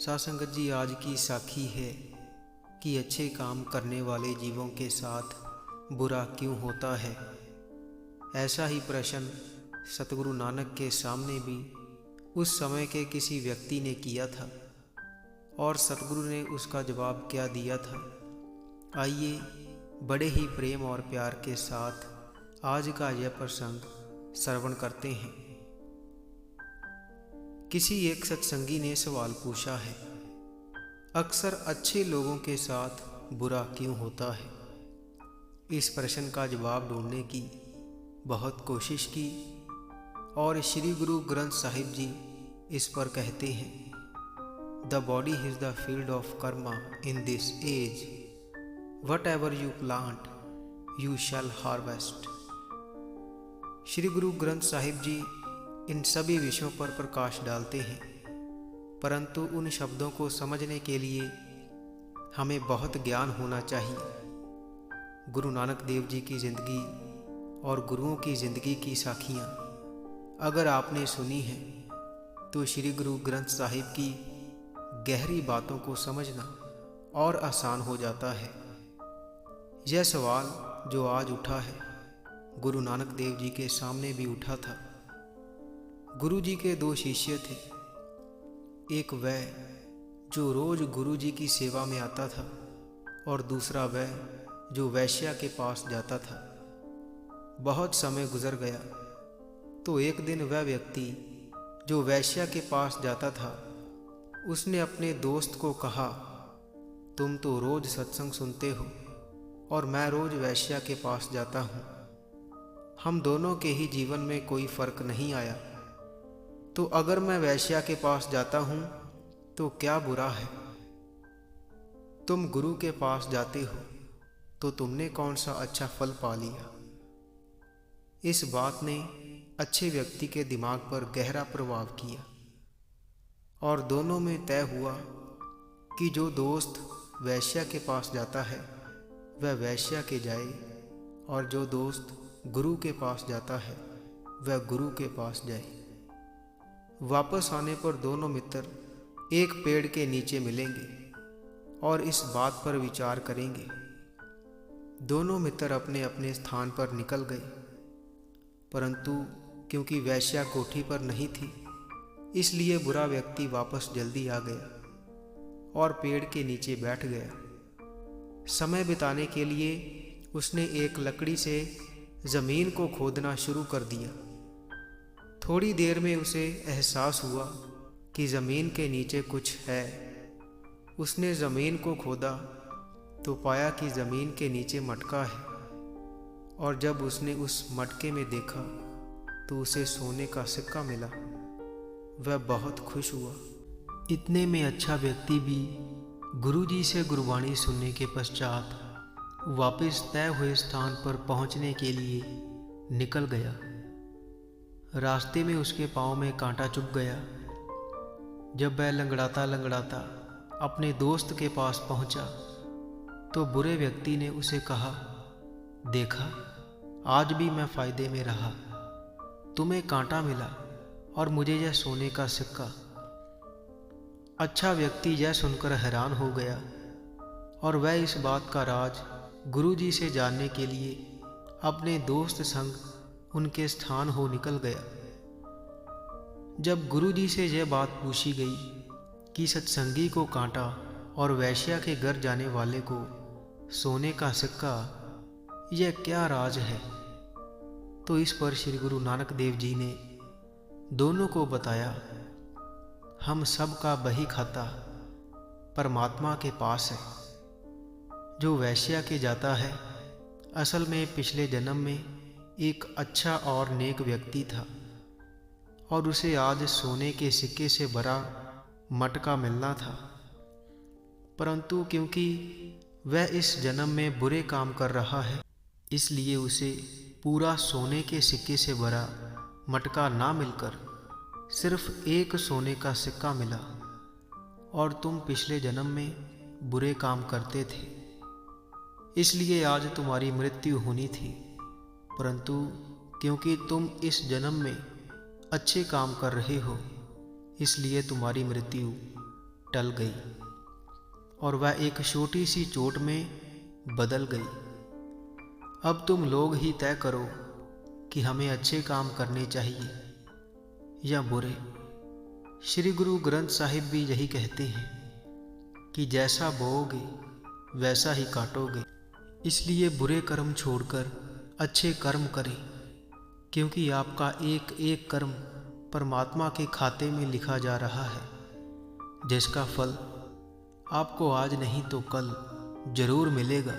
सासंगत जी, आज की साखी है कि अच्छे काम करने वाले जीवों के साथ बुरा क्यों होता है। ऐसा ही प्रश्न सतगुरु नानक के सामने भी उस समय के किसी व्यक्ति ने किया था और सतगुरु ने उसका जवाब क्या दिया था, आइए बड़े ही प्रेम और प्यार के साथ आज का यह प्रसंग श्रवण करते हैं। किसी एक सत्संगी ने सवाल पूछा है, अक्सर अच्छे लोगों के साथ बुरा क्यों होता है। इस प्रश्न का जवाब ढूंढने की बहुत कोशिश की और श्री गुरु ग्रंथ साहिब जी इस पर कहते हैं, the body is the field of karma in this age, whatever you plant you shall harvest. Shri Guru Granth Sahib जी इन सभी विषयों पर प्रकाश डालते हैं, परंतु उन शब्दों को समझने के लिए हमें बहुत ज्ञान होना चाहिए। गुरु नानक देव जी की ज़िंदगी और गुरुओं की ज़िंदगी की साखियाँ अगर आपने सुनी हैं तो श्री गुरु ग्रंथ साहिब की गहरी बातों को समझना और आसान हो जाता है। यह सवाल जो आज उठा है, गुरु नानक देव जी के सामने भी उठा था। गुरु जी के दो शिष्य थे, एक वह जो रोज गुरु जी की सेवा में आता था और दूसरा वह जो वैश्या के पास जाता था। बहुत समय गुजर गया तो एक दिन वह व्यक्ति जो वैश्या के पास जाता था, उसने अपने दोस्त को कहा, तुम तो रोज सत्संग सुनते हो और मैं रोज वैश्या के पास जाता हूँ, हम दोनों के ही जीवन में कोई फर्क नहीं आया, तो अगर मैं वैश्या के पास जाता हूँ तो क्या बुरा है। तुम गुरु के पास जाते हो तो तुमने कौन सा अच्छा फल पा लिया। इस बात ने अच्छे व्यक्ति के दिमाग पर गहरा प्रभाव किया और दोनों में तय हुआ कि जो दोस्त वैश्या के पास जाता है वह वैश्या के जाए और जो दोस्त गुरु के पास जाता है वह गुरु के पास जाए। वापस आने पर दोनों मित्र एक पेड़ के नीचे मिलेंगे और इस बात पर विचार करेंगे। दोनों मित्र अपने अपने स्थान पर निकल गए, परंतु क्योंकि वैश्या कोठी पर नहीं थी, इसलिए बुरा व्यक्ति वापस जल्दी आ गया और पेड़ के नीचे बैठ गया। समय बिताने के लिए उसने एक लकड़ी से ज़मीन को खोदना शुरू कर दिया। थोड़ी देर में उसे एहसास हुआ कि ज़मीन के नीचे कुछ है। उसने ज़मीन को खोदा तो पाया कि ज़मीन के नीचे मटका है और जब उसने उस मटके में देखा तो उसे सोने का सिक्का मिला। वह बहुत खुश हुआ। इतने में अच्छा व्यक्ति भी गुरुजी से गुरबाणी सुनने के पश्चात वापस तय हुए स्थान पर पहुंचने के लिए निकल गया। रास्ते में उसके पाँव में कांटा चुभ गया। जब वह लंगड़ाता लंगड़ाता अपने दोस्त के पास पहुंचा तो बुरे व्यक्ति ने उसे कहा, देखा आज भी मैं फायदे में रहा, तुम्हें कांटा मिला और मुझे यह सोने का सिक्का। अच्छा व्यक्ति यह सुनकर हैरान हो गया और वह इस बात का राज गुरुजी से जानने के लिए अपने दोस्त संग उनके स्थान हो निकल गया। जब गुरुजी से यह बात पूछी गई कि सत्संगी को कांटा और वैश्या के घर जाने वाले को सोने का सिक्का, यह क्या राज है, तो इस पर श्री गुरु नानक देव जी ने दोनों को बताया, हम सब का बही खाता परमात्मा के पास है। जो वैश्या के जाता है असल में पिछले जन्म में एक अच्छा और नेक व्यक्ति था और उसे आज सोने के सिक्के से भरा मटका मिलना था, परंतु क्योंकि वह इस जन्म में बुरे काम कर रहा है, इसलिए उसे पूरा सोने के सिक्के से भरा मटका ना मिलकर सिर्फ एक सोने का सिक्का मिला। और तुम पिछले जन्म में बुरे काम करते थे, इसलिए आज तुम्हारी मृत्यु होनी थी, परंतु क्योंकि तुम इस जन्म में अच्छे काम कर रहे हो, इसलिए तुम्हारी मृत्यु टल गई और वह एक छोटी सी चोट में बदल गई। अब तुम लोग ही तय करो कि हमें अच्छे काम करने चाहिए या बुरे। श्री गुरु ग्रंथ साहिब भी यही कहते हैं कि जैसा बोओगे वैसा ही काटोगे। इसलिए बुरे कर्म छोड़कर अच्छे कर्म करें, क्योंकि आपका एक एक कर्म परमात्मा के खाते में लिखा जा रहा है, जिसका फल आपको आज नहीं तो कल जरूर मिलेगा।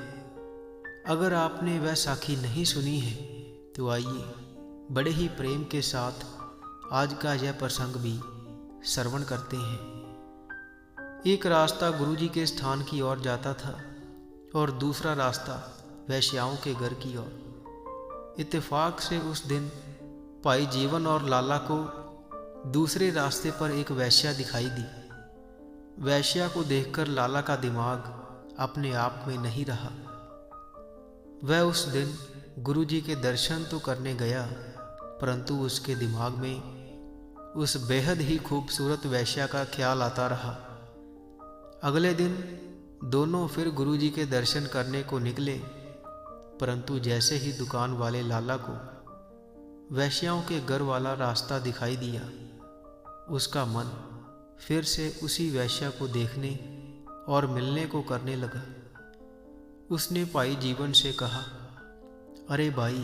अगर आपने वह साखी नहीं सुनी है तो आइए बड़े ही प्रेम के साथ आज का यह प्रसंग भी श्रवण करते हैं। एक रास्ता गुरुजी के स्थान की ओर जाता था और दूसरा रास्ता वैश्याओं के घर की ओर। इत्तेफाक से उस दिन भाई जीवन और लाला को दूसरे रास्ते पर एक वैश्या दिखाई दी। वैश्या को देखकर लाला का दिमाग अपने आप में नहीं रहा। वह उस दिन गुरुजी के दर्शन तो करने गया, परंतु उसके दिमाग में उस बेहद ही खूबसूरत वैश्या का ख्याल आता रहा। अगले दिन दोनों फिर गुरुजी के दर्शन करने को निकले, परंतु जैसे ही दुकान वाले लाला को वैश्याओं के घर वाला रास्ता दिखाई दिया, उसका मन फिर से उसी वैश्या को देखने और मिलने को करने लगा। उसने भाई जीवन से कहा, अरे भाई,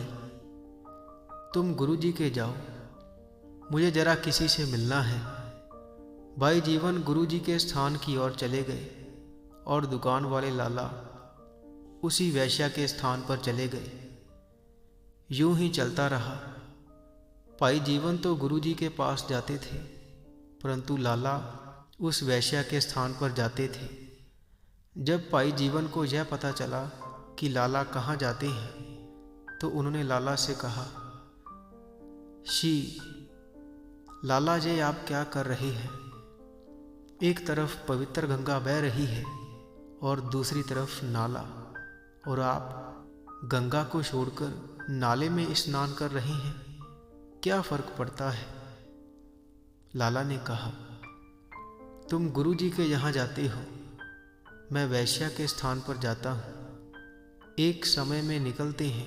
तुम गुरुजी के जाओ, मुझे जरा किसी से मिलना है। भाई जीवन गुरुजी के स्थान की ओर चले गए और दुकान वाले लाला उसी वैश्या के स्थान पर चले गए। यूं ही चलता रहा। भाई जीवन तो गुरुजी के पास जाते थे, परंतु लाला उस वैश्या के स्थान पर जाते थे। जब भाई जीवन को यह पता चला कि लाला कहाँ जाते हैं, तो उन्होंने लाला से कहा, शी लाला जी, आप क्या कर रहे हैं? एक तरफ पवित्र गंगा बह रही है और दूसरी तरफ नाला, और आप गंगा को छोड़कर नाले में स्नान कर रहे हैं, क्या फर्क पड़ता है? लाला ने कहा, तुम गुरुजी के यहाँ जाते हो, मैं वैश्या के स्थान पर जाता हूँ। एक समय में निकलते हैं,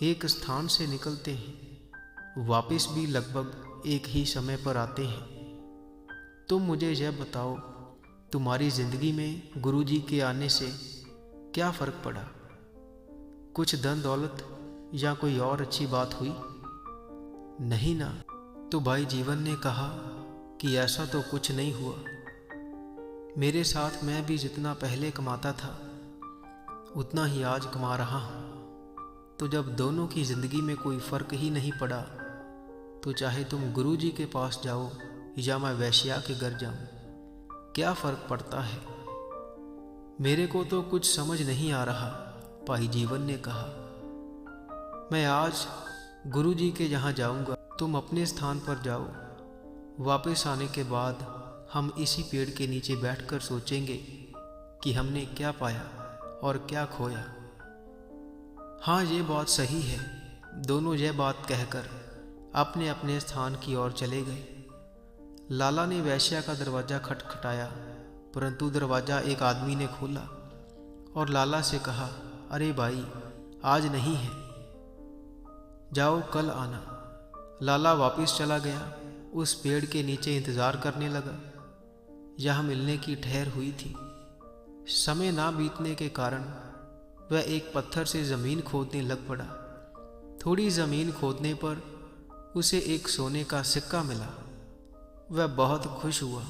एक स्थान से निकलते हैं, वापस भी लगभग एक ही समय पर आते हैं। तुम मुझे यह बताओ, तुम्हारी जिंदगी में गुरुजी के आने से क्या फर्क पड़ा? कुछ धन दौलत या कोई और अच्छी बात हुई? नहीं ना। तो भाई जीवन ने कहा कि ऐसा तो कुछ नहीं हुआ। मेरे साथ मैं भी जितना पहले कमाता था उतना ही आज कमा रहा हूँ। तो जब दोनों की जिंदगी में कोई फर्क ही नहीं पड़ा, तो चाहे तुम गुरुजी के पास जाओ या मैं वैश्या के घर जाऊं, क्या फर्क पड़ता है? मेरे को तो कुछ समझ नहीं आ रहा। भाई जीवन ने कहा, मैं आज गुरुजी के यहाँ जाऊंगा, तुम अपने स्थान पर जाओ। वापस आने के बाद हम इसी पेड़ के नीचे बैठकर सोचेंगे कि हमने क्या पाया और क्या खोया। हाँ, ये बात सही है। दोनों यह बात कहकर अपने अपने स्थान की ओर चले गए। लाला ने वैश्या का दरवाज़ा खटखटाया, परंतु दरवाज़ा एक आदमी ने खोला और लाला से कहा, अरे भाई, आज नहीं है, जाओ कल आना। लाला वापस चला गया। उस पेड़ के नीचे इंतज़ार करने लगा। यहाँ मिलने की ठहर हुई थी। समय ना बीतने के कारण वह एक पत्थर से ज़मीन खोदने लग पड़ा। थोड़ी ज़मीन खोदने पर उसे एक सोने का सिक्का मिला। वह बहुत खुश हुआ,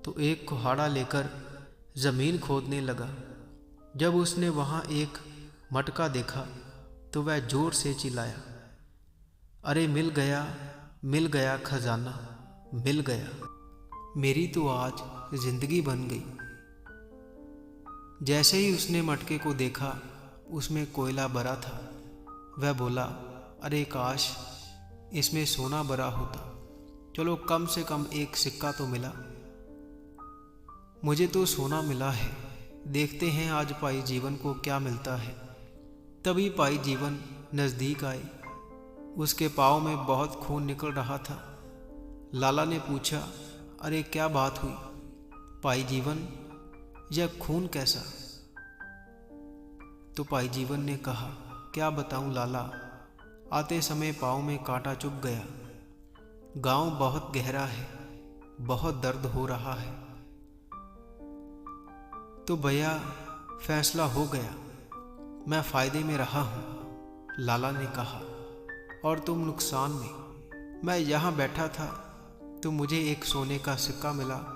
तो एक कुल्हाड़ा लेकर ज़मीन खोदने लगा। जब उसने वहाँ एक मटका देखा तो वह जोर से चिल्लाया, अरे मिल गया खजाना, मिल गया। मेरी तो आज जिंदगी बन गई। जैसे ही उसने मटके को देखा, उसमें कोयला भरा था। वह बोला, अरे काश इसमें सोना भरा होता, चलो कम से कम एक सिक्का तो मिला। मुझे तो सोना मिला है, देखते हैं आज भाई जीवन को क्या मिलता है। तभी भाई जीवन नज़दीक आए। उसके पाँव में बहुत खून निकल रहा था। लाला ने पूछा, अरे क्या बात हुई? भाई जीवन, यह खून कैसा? तो भाई जीवन ने कहा, क्या बताऊं लाला, आते समय पाँव में कांटा चुभ गया। गांव बहुत गहरा है, बहुत दर्द हो रहा है। तो भैया फैसला हो गया, मैं फायदे में रहा हूँ, लाला ने कहा, और तुम नुकसान में। मैं यहाँ बैठा था तो मुझे एक सोने का सिक्का मिला,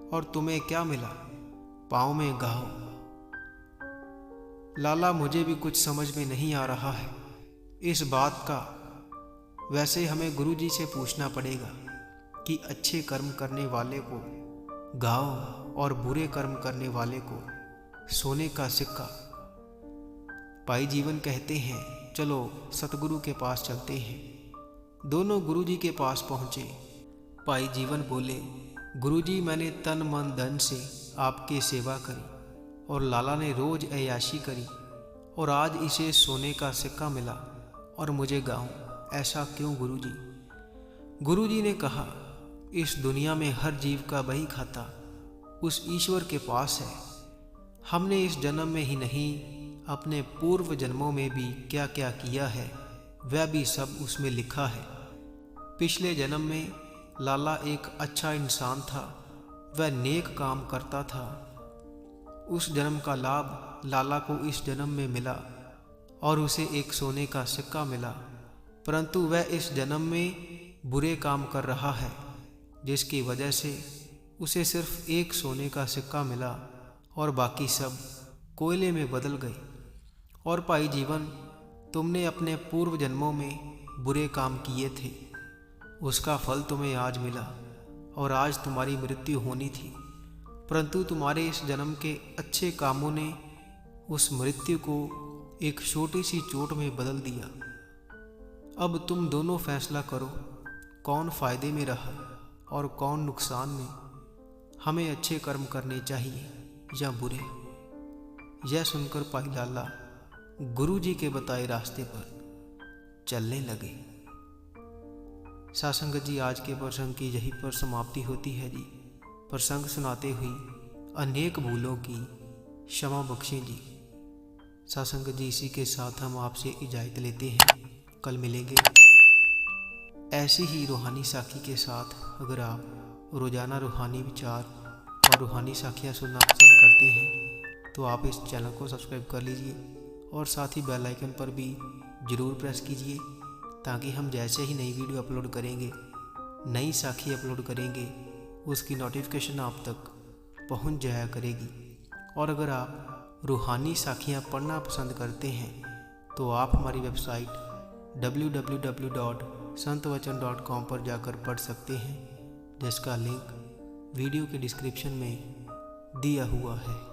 और तुम्हें क्या मिला? पाँव में घाव। लाला, मुझे भी कुछ समझ में नहीं आ रहा है इस बात का। वैसे हमें गुरुजी से पूछना पड़ेगा कि अच्छे कर्म करने वाले को घाव और बुरे कर्म करने वाले को सोने का सिक्का। भाई जीवन कहते हैं, चलो सतगुरु के पास चलते हैं। दोनों गुरुजी के पास पहुँचे। भाई जीवन बोले, गुरुजी, मैंने तन मन धन से आपकी सेवा करी और लाला ने रोज अय्याशी करी, और आज इसे सोने का सिक्का मिला और मुझे गाँव। ऐसा क्यों गुरुजी? गुरुजी ने कहा, इस दुनिया में हर जीव का बही खाता उस ईश्वर के पास है। हमने इस जन्म में ही नहीं, अपने पूर्व जन्मों में भी क्या क्या किया है वह भी सब उसमें लिखा है। पिछले जन्म में लाला एक अच्छा इंसान था, वह नेक काम करता था। उस जन्म का लाभ लाला को इस जन्म में मिला और उसे एक सोने का सिक्का मिला, परंतु वह इस जन्म में बुरे काम कर रहा है, जिसकी वजह से उसे सिर्फ एक सोने का सिक्का मिला और बाकी सब कोयले में बदल गए। और भाई जीवन, तुमने अपने पूर्व जन्मों में बुरे काम किए थे, उसका फल तुम्हें आज मिला, और आज तुम्हारी मृत्यु होनी थी, परंतु तुम्हारे इस जन्म के अच्छे कामों ने उस मृत्यु को एक छोटी सी चोट में बदल दिया। अब तुम दोनों फैसला करो, कौन फायदे में रहा और कौन नुकसान में। हमें अच्छे कर्म करने चाहिए या बुरे? यह सुनकर भाई लाला गुरुजी के बताए रास्ते पर चलने लगे। सासंगत जी, आज के प्रसंग की यही पर समाप्ति होती है जी। प्रसंग सुनाते हुई अनेक भूलों की क्षमा बख्शें जी। सासंगत जी, इसी के साथ हम आपसे इजाज़त लेते हैं। कल मिलेंगे ऐसी ही रूहानी साखी के साथ। अगर आप रोज़ाना रूहानी विचार और रूहानी साखियाँ सुनना पसंद करते हैं तो आप इस चैनल को सब्सक्राइब कर लीजिए, और साथ ही बेल आइकन पर भी ज़रूर प्रेस कीजिए, ताकि हम जैसे ही नई वीडियो अपलोड करेंगे, नई साखी अपलोड करेंगे, उसकी नोटिफिकेशन आप तक पहुंच जाया करेगी। और अगर आप रूहानी साखियाँ पढ़ना पसंद करते हैं तो आप हमारी वेबसाइट www.संतवचन.com पर जाकर पढ़ सकते हैं, जिसका लिंक वीडियो के डिस्क्रिप्शन में दिया हुआ है।